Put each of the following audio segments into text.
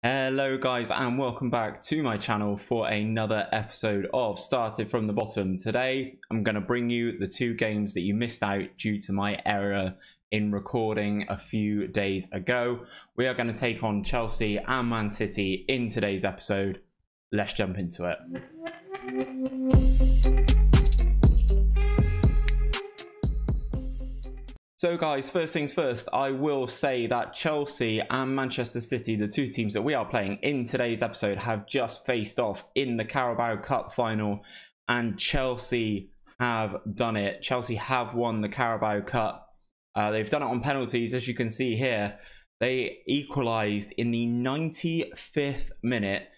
Hello guys and welcome back to my channel for another episode of Started from the Bottom. Today I'm going to bring you the two games that you missed out due to my error in recording a few days ago. We are going to take on Chelsea and Man City in today's episode. Let's jump into it. So guys, first things first, I will say that Chelsea and Manchester City, the two teams that we are playing in today's episode, have just faced off in the Carabao Cup final, and Chelsea have done it. Chelsea have won the Carabao Cup. They've done it on penalties, as you can see here. They equalised in the 95th minute,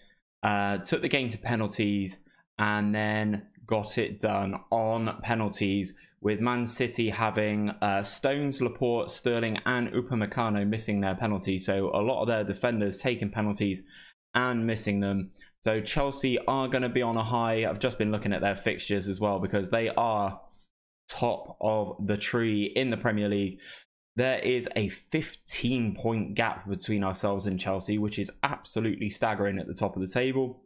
took the game to penalties, and then got it done on penalties, with Man City having Stones, Laporte, Sterling and Upamecano missing their penalties. So a lot of their defenders taking penalties and missing them. So Chelsea are going to be on a high. I've just been looking at their fixtures as well, because they are top of the tree in the Premier League. There is a 15-point gap between ourselves and Chelsea, which is absolutely staggering at the top of the table.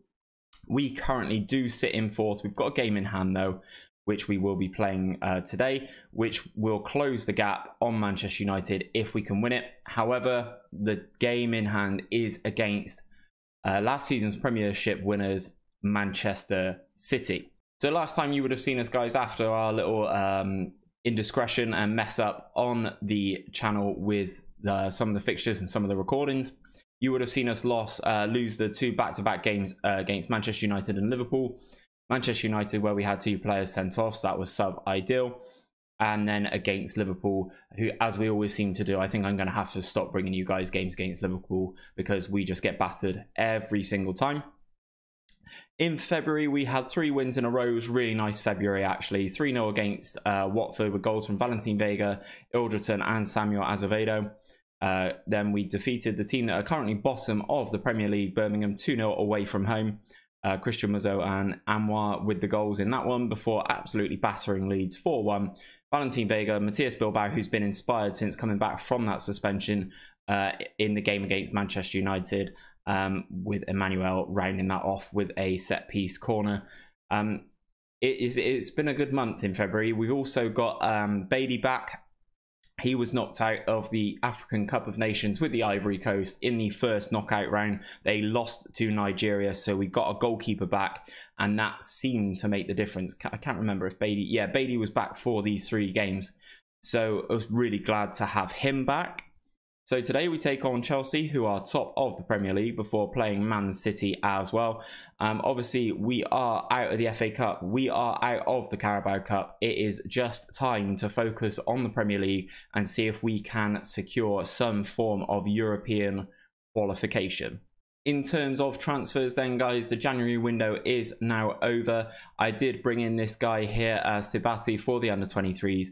We currently do sit in fourth. We've got a game in hand though, which we will be playing today, which will close the gap on Manchester United if we can win it. However, the game in hand is against last season's Premiership winners, Manchester City. So last time you would have seen us, guys, after our little indiscretion and mess up on the channel with some of the fixtures and some of the recordings, you would have seen us lose the two back-to-back games against Manchester United and Liverpool. Manchester United, where we had two players sent off, so that was sub-ideal. And then against Liverpool, who, as we always seem to do, I think I'm going to have to stop bringing you guys games against Liverpool because we just get battered every single time. In February, we had 3 wins in a row. It was really nice February, actually. 3-0 against Watford with goals from Valentin Vega, Ilderton and Samuel Azevedo. Then we defeated the team that are currently bottom of the Premier League, Birmingham, 2-0 away from home. Christian Muzzo and Anwar with the goals in that one before absolutely battering Leeds 4-1. Valentin Vega, Matthias Bilbao, who's been inspired since coming back from that suspension in the game against Manchester United, with Emmanuel rounding that off with a set-piece corner. It's been a good month in February. We've also got Bailey back. He was knocked out of the African Cup of Nations with the Ivory Coast in the first knockout round. They lost to Nigeria, so we got a goalkeeper back, and that seemed to make the difference. I can't remember if Bailey... Yeah, Bailey was back for these 3 games, so I was really glad to have him back. So today we take on Chelsea, who are top of the Premier League, before playing Man City as well. Obviously, we are out of the FA Cup. We are out of the Carabao Cup. It is just time to focus on the Premier League and see if we can secure some form of European qualification. In terms of transfers then, guys, the January window is now over. I did bring in this guy here, Sibati, for the under-23s.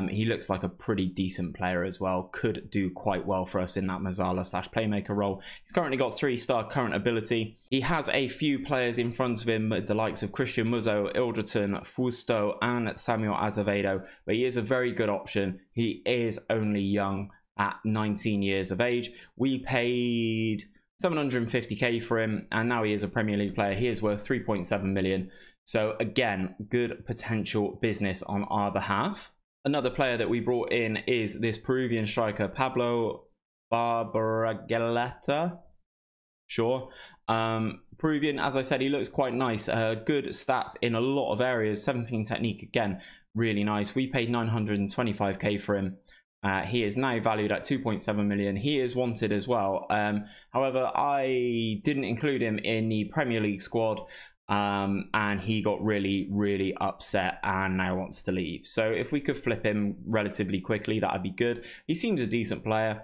He looks like a pretty decent player as well. Could do quite well for us in that Mazzala/playmaker role. He's currently got 3-star current ability. He has a few players in front of him, the likes of Christian Muzzo, Ilderton, Fusto and Samuel Azevedo. But he is a very good option. He is only young at 19 years of age. We paid 750k for him, and now he is a Premier League player. He is worth 3.7 million. So again, good potential business on our behalf. Another player that we brought in is this Peruvian striker, Pablo Barbaragalleta. Sure. Peruvian, as I said, he looks quite nice. Good stats in a lot of areas. 17 technique, again, really nice. We paid 925k for him. He is now valued at 2.7 million. He is wanted as well. However, I didn't include him in the Premier League squad. And he got really upset and now wants to leave. So if we could flip him relatively quickly, that would be good. He seems a decent player,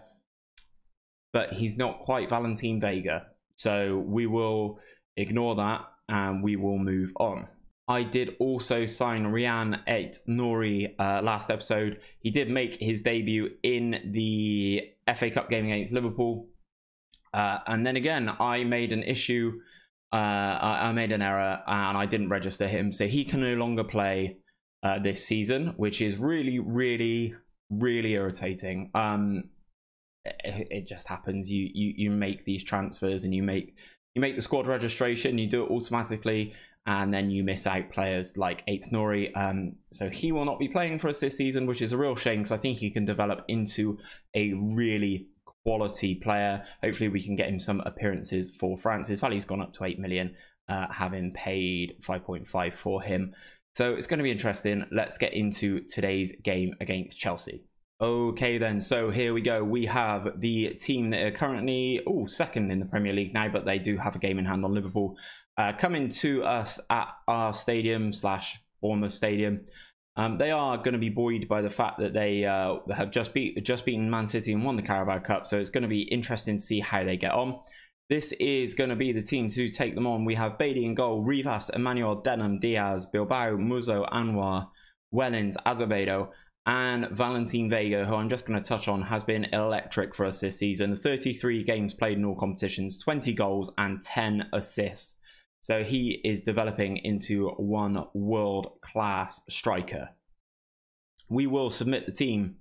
but he's not quite Valentin Vega. So we will ignore that and we will move on. I did also sign Rian Et Nouri last episode. He did make his debut in the FA Cup game against Liverpool. And then again, I made an issue. I made an error and I didn't register him, so he can no longer play this season, which is really irritating. it just happens. You make these transfers and you make the squad registration, you do it automatically, and then you miss out players like Aït-Nouri. So he will not be playing for us this season, which is a real shame, because I think he can develop into a really quality player. Hopefully we can get him some appearances for France. His value's gone up to 8 million, having paid 5.5 for him. So it's going to be interesting. Let's get into today's game against Chelsea. Okay then, so here we go. We have the team that are currently second in the Premier League now, but they do have a game in hand on Liverpool, coming to us at our stadium / Bournemouth Stadium. They are going to be buoyed by the fact that they have just beaten Man City and won the Carabao Cup, so it's going to be interesting to see how they get on. This is going to be the team to take them on. We have Bailey in goal, Rivas, Emmanuel, Denham, Diaz, Bilbao, Muzo, Anwar, Wellens, Azevedo, and Valentin Vega, who I'm just going to touch on, has been electric for us this season. 33 games played in all competitions, 20 goals and 10 assists. So he is developing into one world-class striker. We will submit the team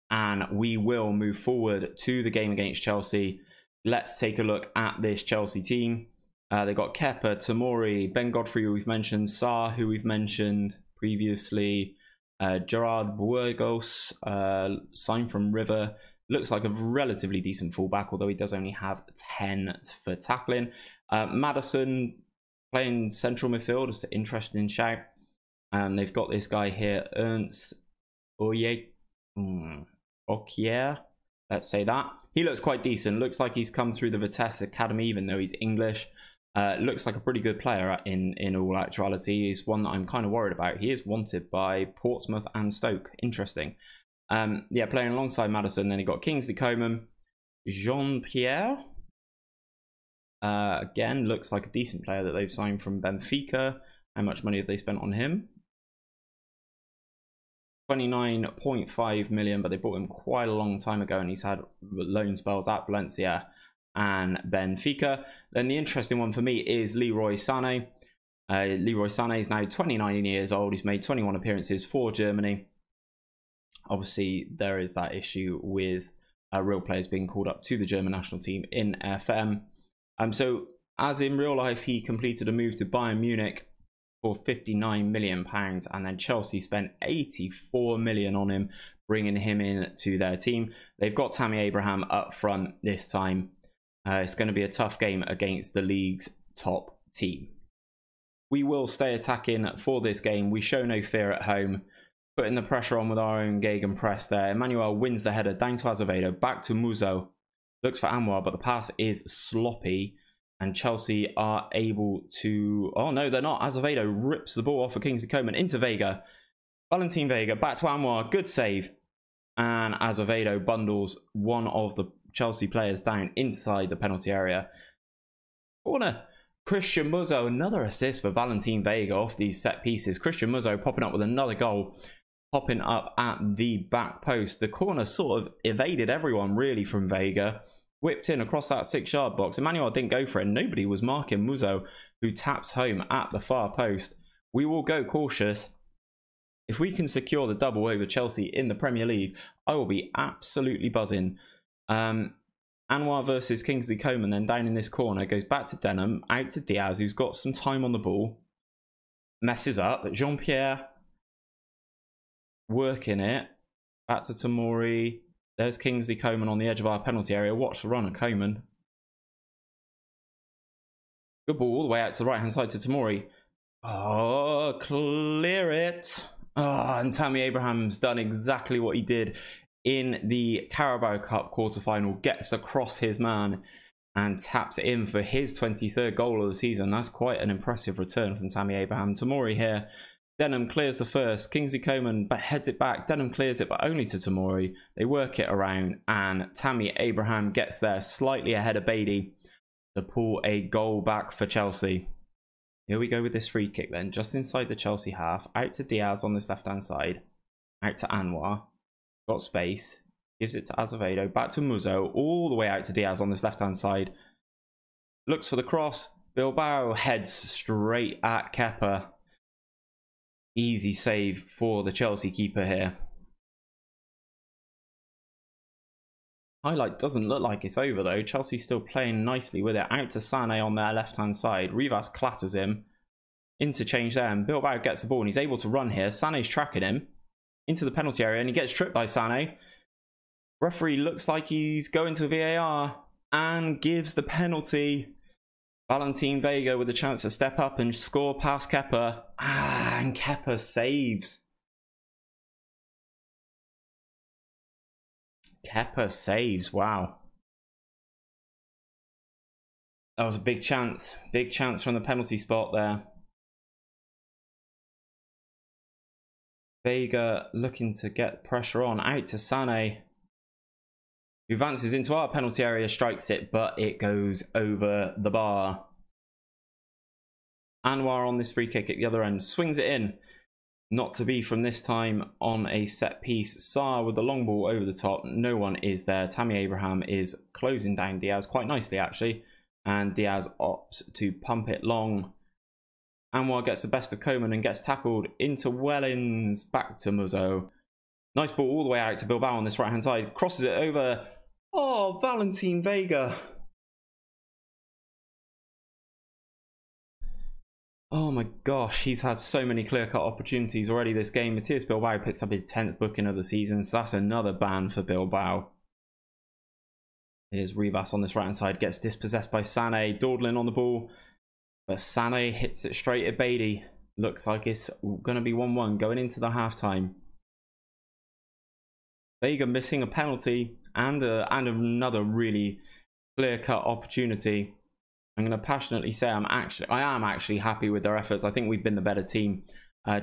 and we will move forward to the game against Chelsea. Let's take a look at this Chelsea team. They've got Kepa, Tomori, Ben Godfrey, who we've mentioned, Sarr, who we've mentioned previously, Gerard Burgos, signed from River. Looks like a relatively decent fullback, although he does only have 10 for tackling. Maddison playing central midfield is an interesting shout. They've got this guy here, Ernst Okier. Let's say that. He looks quite decent. Looks like he's come through the Vitesse Academy, even though he's English. Looks like a pretty good player in all actuality. He's one that I'm kind of worried about. He is wanted by Portsmouth and Stoke. Interesting. Yeah, playing alongside Maddison. Then he got Kingsley Coman, Jean-Pierre. Again, looks like a decent player that they've signed from Benfica. How much money have they spent on him? 29.5 million, but they bought him quite a long time ago, and he's had loan spells at Valencia and Benfica. Then the interesting one for me is Leroy Sané. Leroy Sané is now 29 years old. He's made 21 appearances for Germany. Obviously, there is that issue with real players being called up to the German national team in FM. So, as in real life, he completed a move to Bayern Munich for £59 million, and then Chelsea spent 84 million on him, bringing him in to their team. They've got Tammy Abraham up front this time. It's going to be a tough game against the league's top team. We will stay attacking for this game. We show no fear at home, putting the pressure on with our own gegenpress there. Emmanuel wins the header down to Azevedo, back to Muzo, looks for Anwar, but the pass is sloppy. And Chelsea are able to... Oh, no, they're not. Azevedo rips the ball off of Kingsley Coman into Vega. Valentin Vega, back to Anwar. Good save. And Azevedo bundles one of the Chelsea players down inside the penalty area. Corner. Christian Muzo, another assist for Valentin Vega off these set pieces. Christian Muzo popping up with another goal. Popping up at the back post. The corner sort of evaded everyone, really, from Vega. Whipped in across that 6-yard box. Emmanuel didn't go for it. Nobody was marking Muzo, who taps home at the far post. We will go cautious. If we can secure the double over Chelsea in the Premier League, I will be absolutely buzzing. Anwar versus Kingsley Coman, then down in this corner, goes back to Denham, out to Diaz, who's got some time on the ball. Messes up. Jean-Pierre working it. Back to Tomori. There's Kingsley Coman on the edge of our penalty area. Watch the run of Coman. Good ball all the way out to the right-hand side to Tomori. Oh, clear it. Oh, and Tammy Abraham's done exactly what he did in the Carabao Cup quarterfinal. Gets across his man and taps it in for his 23rd goal of the season. That's quite an impressive return from Tammy Abraham. Tomori here. Denham clears the first. Kingsley Coman heads it back. Denham clears it, but only to Tomori. They work it around, and Tammy Abraham gets there slightly ahead of Bailey to pull a goal back for Chelsea. Here we go with this free kick then. Just inside the Chelsea half. Out to Diaz on this left-hand side. Out to Anwar. Got space. Gives it to Azevedo. Back to Muzo. All the way out to Diaz on this left-hand side. Looks for the cross. Bilbao heads straight at Kepa. Easy save for the Chelsea keeper here. Highlight doesn't look like it's over though. Chelsea still playing nicely with it. Out to Sané on their left-hand side. Rivas clatters him. Interchange there, and Bilbao gets the ball and he's able to run here. Sané's tracking him into the penalty area and he gets tripped by Sané. Referee looks like he's going to VAR and gives the penalty. Valentin Vega with a chance to step up and score past Kepa. And Kepa saves. Kepa saves, wow. That was a big chance from the penalty spot there. Vega looking to get pressure on, out to Sané, who advances into our penalty area, strikes it, but it goes over the bar. Anwar on this free kick at the other end, swings it in. Not to be from this time on a set piece. Sarr with the long ball over the top. No one is there. Tammy Abraham is closing down Diaz quite nicely actually. And Diaz opts to pump it long. Anwar gets the best of Coman and gets tackled into Wellens. Back to Muzzo. Nice ball all the way out to Bilbao on this right hand side. Crosses it over. Oh, Valentin Vega. Oh my gosh, he's had so many clear-cut opportunities already this game. Matthias Bilbao picks up his 10th booking of the season, so that's another ban for Bilbao. Here's Rivas on this right-hand side, gets dispossessed by Sané. Dawdling on the ball, but Sané hits it straight at Beatty. Looks like it's going to be 1-1 going into the half-time. Vega missing a penalty and another really clear-cut opportunity. I'm going to passionately say I am actually happy with their efforts. I think we've been the better team.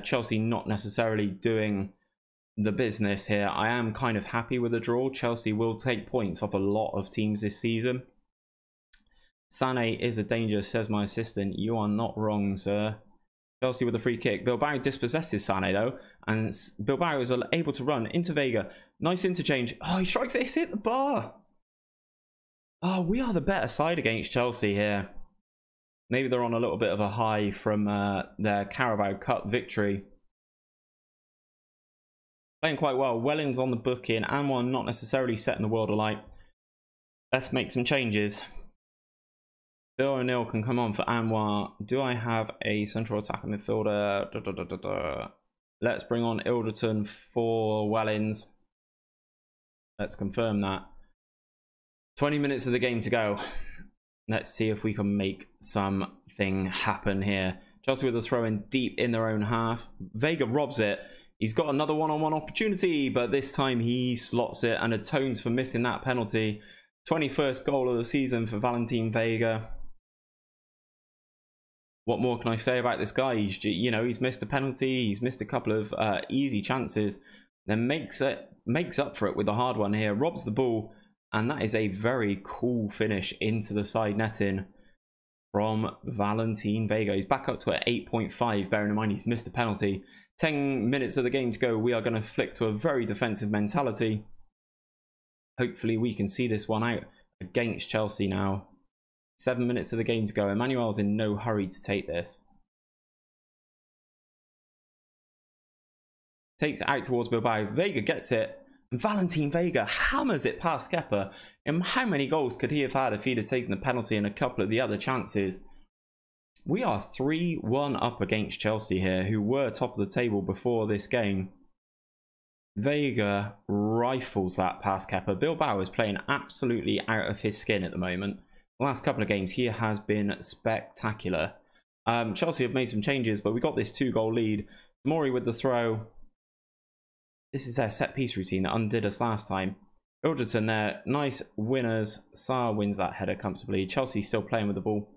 Chelsea not necessarily doing the business here. I am kind of happy with the draw. Chelsea will take points off a lot of teams this season. Sané is a danger, says my assistant. You are not wrong, sir. Chelsea with a free kick. Bilbao dispossesses Sané though, and Bilbao is able to run into Vega. Nice interchange. Oh, he strikes it. It's hit the bar. Oh, we are the better side against Chelsea here. Maybe they're on a little bit of a high from their Carabao Cup victory. Playing quite well. Wellens on the booking. Anwar not necessarily setting the world alight. Let's make some changes. Phil O'Neill can come on for Anwar. Do I have a central attacker midfielder? Let's bring on Ilderton for Wellens. Let's confirm that. 20 minutes of the game to go. Let's see if we can make something happen here. Chelsea with a throw in deep in their own half. Vega robs it. He's got another one-on-one opportunity, but this time he slots it and atones for missing that penalty. 21st goal of the season for Valentin Vega. What more can I say about this guy? He's missed a penalty. He's missed a couple of easy chances. Then makes up for it with a hard one here. Robs the ball. And that is a very cool finish into the side netting from Valentin Vega. He's back up to an 8.5, bearing in mind he's missed a penalty. 10 minutes of the game to go. We are going to flick to a very defensive mentality. Hopefully we can see this one out against Chelsea now. 7 minutes of the game to go. Emmanuel's in no hurry to take this. Takes it out towards Bilbao. Vega gets it. And Valentin Vega hammers it past Kepa. And how many goals could he have had if he'd have taken the penalty and a couple of the other chances? We are 3-1 up against Chelsea here, who were top of the table before this game. Vega rifles that past Kepa. Bilbao is playing absolutely out of his skin at the moment. The last couple of games he has been spectacular. Chelsea have made some changes, but we got this 2-goal lead. Mori with the throw. This is their set-piece routine that undid us last time. Ilderton there, nice winners. Sarr wins that header comfortably. Chelsea still playing with the ball.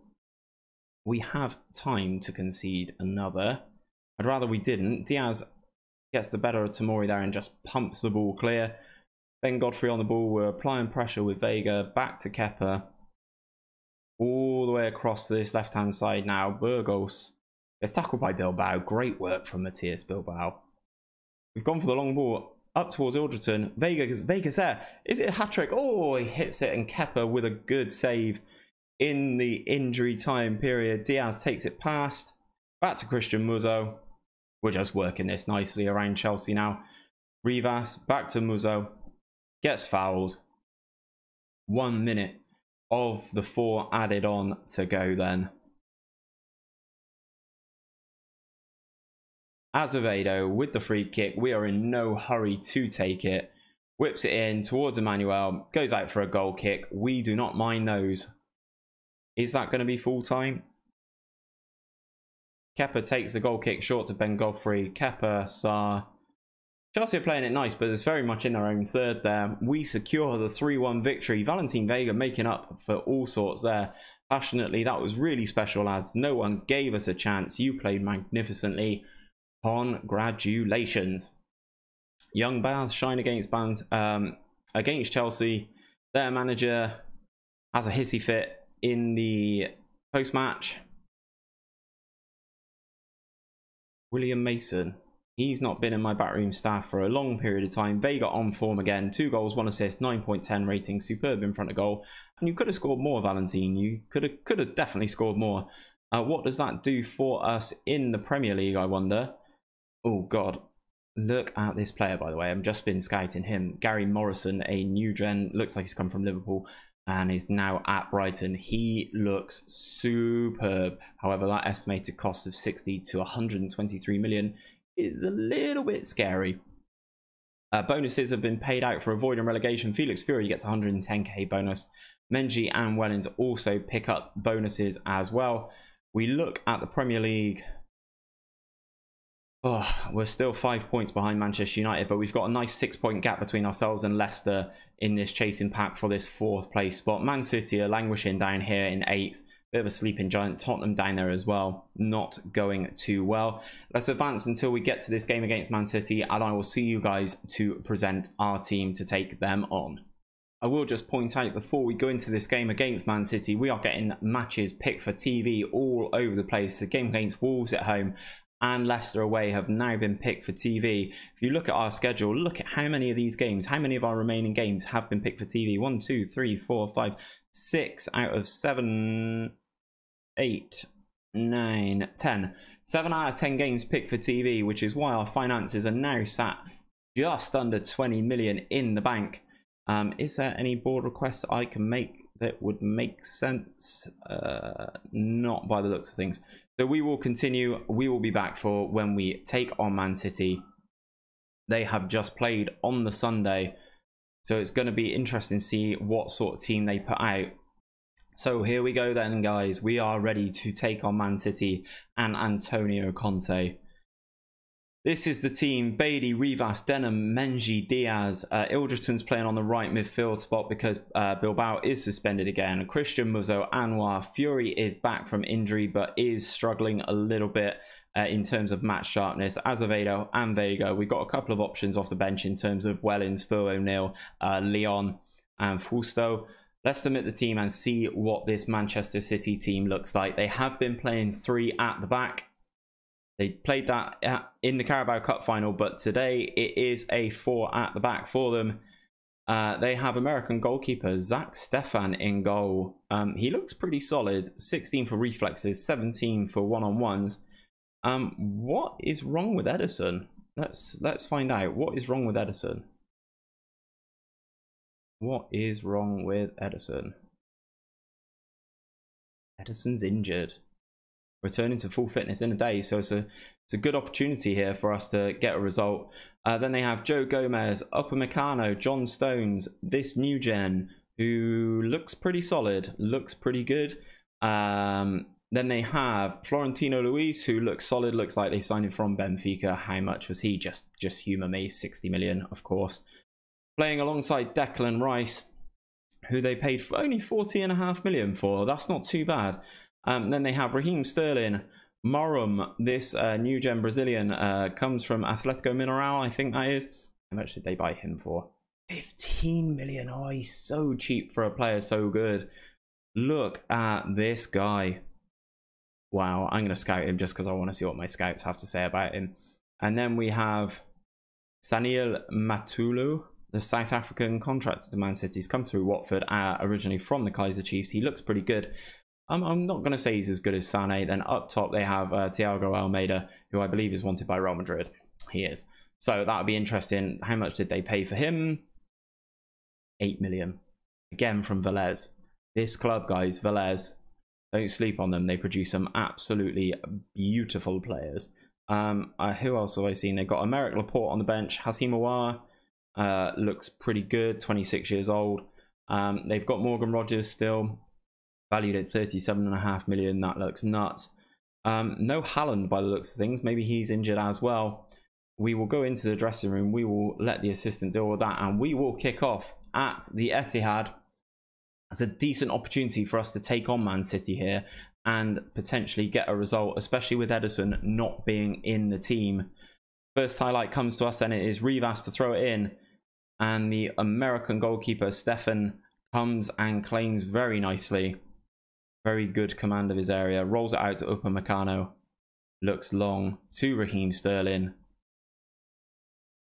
We have time to concede another. I'd rather we didn't. Diaz gets the better of Tamori there and just pumps the ball clear. Ben Godfrey on the ball. We're applying pressure with Vega. Back to Kepa. All the way across this left-hand side now. Burgos gets tackled by Bilbao. Great work from Matthias Bilbao. We've gone for the long ball up towards Ilderton. Vega's there. Is it a hat-trick? Oh, he hits it, and Kepa with a good save in the injury time period. Diaz takes it past. Back to Christian Muzzo. We're just working this nicely around Chelsea now. Rivas back to Muzzo. Gets fouled. 1 minute of the 4 added on to go then. Azevedo with the free kick. We are in no hurry to take it. Whips it in towards Emmanuel. Goes out for a goal kick. We do not mind those. Is that going to be full time? Kepa takes the goal kick short to Ben Godfrey. Kepa, Sarr. Chelsea are playing it nice, but it's very much in their own third there. We secure the 3-1 victory. Valentin Vega making up for all sorts there. Passionately, that was really special, lads. No one gave us a chance. You played magnificently. Congratulations. Young Baths shine against Chelsea. Their manager has a hissy fit in the post-match. William Mason. He's not been in my backroom staff for a long period of time. Vega on form again. 2 goals, 1 assist, 9.10 rating. Superb in front of goal. And you could have scored more, Valentin. You could have definitely scored more. What does that do for us in the Premier League, I wonder? Oh, God. Look at this player, by the way. I've just been scouting him. Gary Morrison, a new gen. Looks like he's come from Liverpool and is now at Brighton. He looks superb. However, that estimated cost of 60 to 123 million is a little bit scary. Bonuses have been paid out for avoiding relegation. Felix Fury gets 110k bonus. Menji and Wellens also pick up bonuses as well. We look at the Premier League. Oh, we're still 5 points behind Manchester United, but we've got a nice 6-point gap between ourselves and Leicester in this chasing pack for this 4th place spot. Man City are languishing down here in 8th. Bit of a sleeping giant. Tottenham down there as well. Not going too well. Let's advance until we get to this game against Man City, and I will see you guys to present our team to take them on. I will just point out before we go into this game against Man City, we are getting matches picked for TV all over the place. The game against Wolves at home and Leicester away have now been picked for TV. If you look at our schedule, look at how many of these games, how many of our remaining games have been picked for TV. 1, 2, 3, 4, 5, 6 out of 7, 8, 9, 10. 7 out of 10 games picked for TV, which is why our finances are now sat just under 20 million in the bank. Is there any board requests I can make that would make sense? Not by the looks of things. So we will continue. We will be back for when we take on Man City. They have just played on the Sunday, so it's going to be interesting to see what sort of team they put out. So here we go then, guys. We are ready to take on Man City and Antonio Conte. This is the team. Beatty, Rivas, Denham, Menji, Diaz. Ilderton's playing on the right midfield spot because Bilbao is suspended again. Christian, Muzo, Anwar. Fury is back from injury but is struggling a little bit in terms of match sharpness. Azevedo and Vega. We've got a couple of options off the bench in terms of Wellens, Phil O'Neill, Leon and Fusto. Let's submit the team and see what this Manchester City team looks like. They have been playing 3 at the back. They played that in the Carabao Cup final, but today it is a 4 at the back for them. They have American goalkeeper Zach Stefan in goal. He looks pretty solid. 16 for reflexes, 17 for one-on-ones. What is wrong with Edison? Let's find out. What is wrong with Edison? What is wrong with Edison? Edison's injured. Returning to full fitness in a day, so it's a good opportunity here for us to get a result. Then they have Joe Gomez, Upamecano, John Stones, this new gen who looks pretty solid, looks pretty good. Then they have Florentino Luis, who looks solid, looks like they signed him from Benfica. How much was he? Just humour me, 60 million, of course. Playing alongside Declan Rice, who they paid for only 40.5 million for. That's not too bad. Then they have Raheem Sterling, Morum, this new gen Brazilian, comes from Atletico Mineral, I think that is. How much did they buy him for? 15 million. Oh, he's so cheap for a player so good. Look at this guy. Wow, I'm going to scout him just because I want to see what my scouts have to say about him. And then we have Saniel Matulu, the South African contractor to Man City. He's come through Watford, originally from the Kaiser Chiefs. He looks pretty good. I'm not going to say he's as good as Sané. Then up top they have Thiago Almeida, who I believe is wanted by Real Madrid. He is. So that would be interesting. How much did they pay for him? 8 million. again from Velez. This club, guys, Velez, don't sleep on them. They produce some absolutely beautiful players. Who else have I seen? They've got Emerick Laporte on the bench. Hasim Aouar looks pretty good, 26 years old. They've got Morgan Rogers still, valued at 37.5 million. That looks nuts. No Haaland by the looks of things. Maybe he's injured as well. We will go into the dressing room. We will let the assistant deal with that, and we will kick off at the Etihad. It's a decent opportunity for us to take on Man City here and potentially get a result, especially with Ederson not being in the team. First highlight comes to us, and it is Rivas to throw it in, and the American goalkeeper Stefan comes and claims very nicely. Very good command of his area. Rolls it out to Upamecano. Looks long to Raheem Sterling.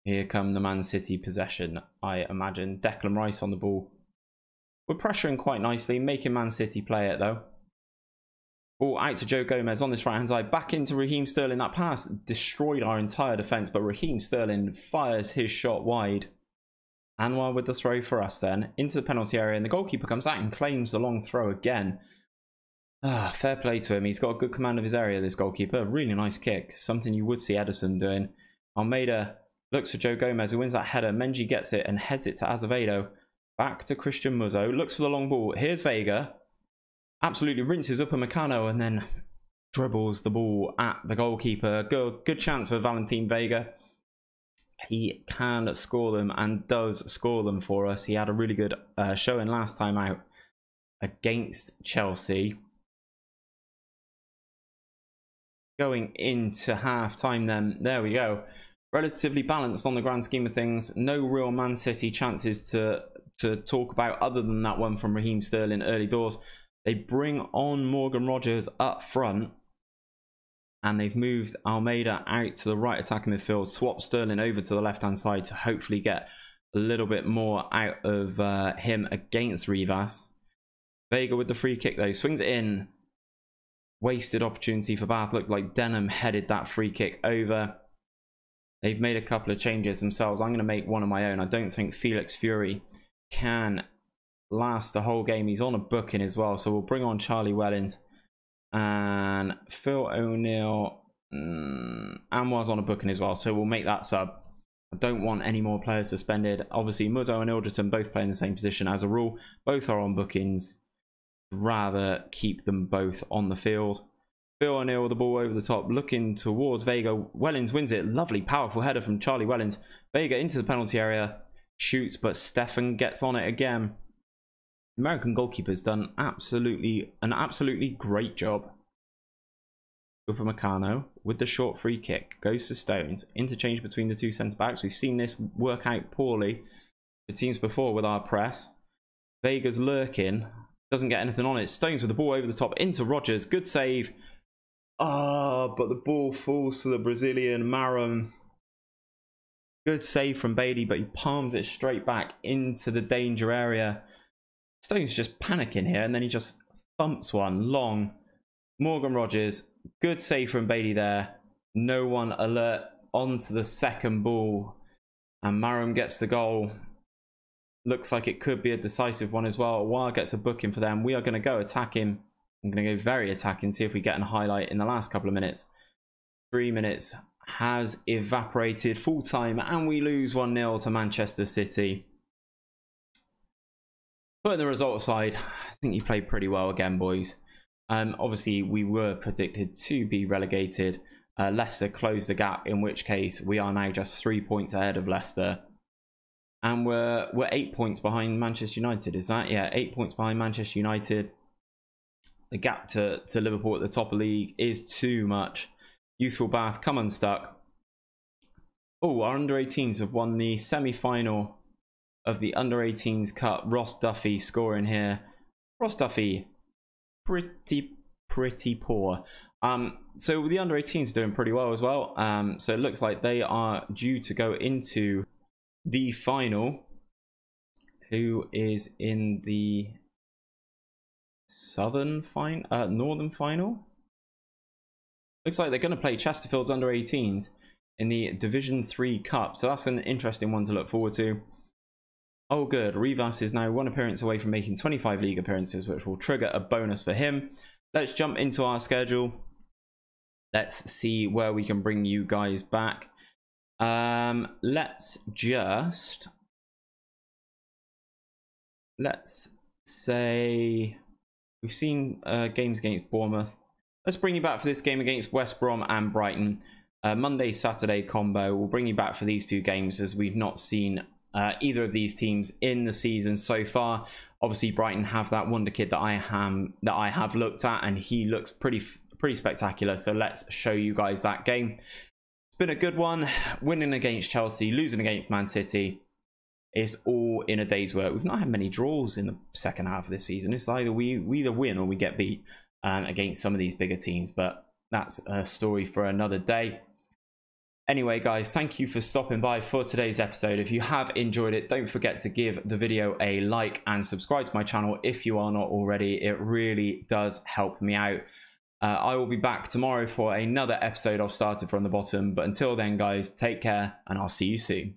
Here come the Man City possession, I imagine. Declan Rice on the ball. We're pressuring quite nicely, making Man City play it though. Ball out to Joe Gomez on this right hand side. Back into Raheem Sterling. That pass destroyed our entire defence, but Raheem Sterling fires his shot wide. Anwar with the throw for us then. Into the penalty area, and the goalkeeper comes out and claims the long throw again. Fair play to him. He's got a good command of his area, this goalkeeper. Really nice kick. Something you would see Ederson doing. Almeida looks for Joe Gomez, who wins that header. Menji gets it and heads it to Azevedo. Back to Christian Muzzo. Looks for the long ball. Here's Vega. Absolutely rinses Upamecano and then dribbles the ball at the goalkeeper. Good chance for Valentin Vega. He can score them and does score them for us. He had a really good showing last time out against Chelsea. Going into half-time then. There we go. Relatively balanced on the grand scheme of things. No real Man City chances to talk about other than that one from Raheem Sterling early doors. They bring on Morgan Rogers up front, and they've moved Almeida out to the right attacking midfield, swap Sterling over to the left hand side to hopefully get a little bit more out of him against Rivas. Vega with the free kick though, swings it in. Wasted opportunity for Bath. Looked like Denham headed that free kick over. They've made a couple of changes themselves. I'm going to make one of my own. I don't think Felix Fury can last the whole game. He's on a booking as well, so we'll bring on Charlie Wellens and Phil O'Neill. Anwar's on a booking as well, so we'll make that sub. I don't want any more players suspended. Obviously Muzzo and Ilderton both play in the same position as a rule. Both are on bookings. Rather keep them both on the field. Phil O'Neill with the ball over the top, looking towards Vega. Wellens wins it. Lovely, powerful header from Charlie Wellens. Vega into the penalty area, shoots, but Stefan gets on it again. American goalkeeper's done an absolutely great job. Upamecano with the short free kick goes to Stones. Interchange between the two centre backs. We've seen this work out poorly for teams before with our press. Vega's lurking. Doesn't get anything on it. Stones with the ball over the top into Rogers. Good save. But the ball falls to the Brazilian Marum. Good save from Bailey, but he palms it straight back into the danger area. Stones just panicking here, and then he just thumps one long. Morgan Rogers. Good save from Bailey there. No one alert onto the second ball. And Marum gets the goal. Looks like it could be a decisive one as well. Aouar gets a booking for them. We are going to go attacking. I'm going to go very attacking, see if we get a highlight in the last couple of minutes. 3 minutes has evaporated full time, and we lose 1-0 to Manchester City. Putting the result aside, I think you played pretty well again, boys. Obviously, we were predicted to be relegated. Leicester closed the gap, in which case we are now just 3 points ahead of Leicester. And we're 8 points behind Manchester United, is that? Yeah, 8 points behind Manchester United. The gap to Liverpool at the top of the league is too much. Youthful Bath come unstuck. Oh, our under-18s have won the semi-final of the under-18s Cup. Ross Duffy scoring here. Ross Duffy, pretty poor. So the under-18s are doing pretty well as well. So it looks like they are due to go into the final. Who is in the northern final? Looks like they're going to play Chesterfield's under-18s in the Division 3 Cup. So that's an interesting one to look forward to. Oh good, Rivas is now 1 appearance away from making 25 league appearances, which will trigger a bonus for him. Let's jump into our schedule. Let's see where we can bring you guys back. Let's say we've seen games against Bournemouth. Let's bring you back for this game against West Brom and Brighton. Monday, Saturday combo. We'll bring you back for these 2 games as we've not seen either of these teams in the season so far. Obviously, Brighton have that wonder kid that I have looked at, and he looks pretty spectacular. So let's show you guys that game. It's been a good one. Winning against Chelsea, losing against Man City. It's all in a day's work. We've not had many draws in the second half of this season. It's either we either win or we get beat against some of these bigger teams. But that's a story for another day. Anyway, guys, thank you for stopping by for today's episode. If you have enjoyed it, don't forget to give the video a like and subscribe to my channel if you are not already. It really does help me out. I will be back tomorrow for another episode of Started From the Bottom. But until then, guys, take care and I'll see you soon.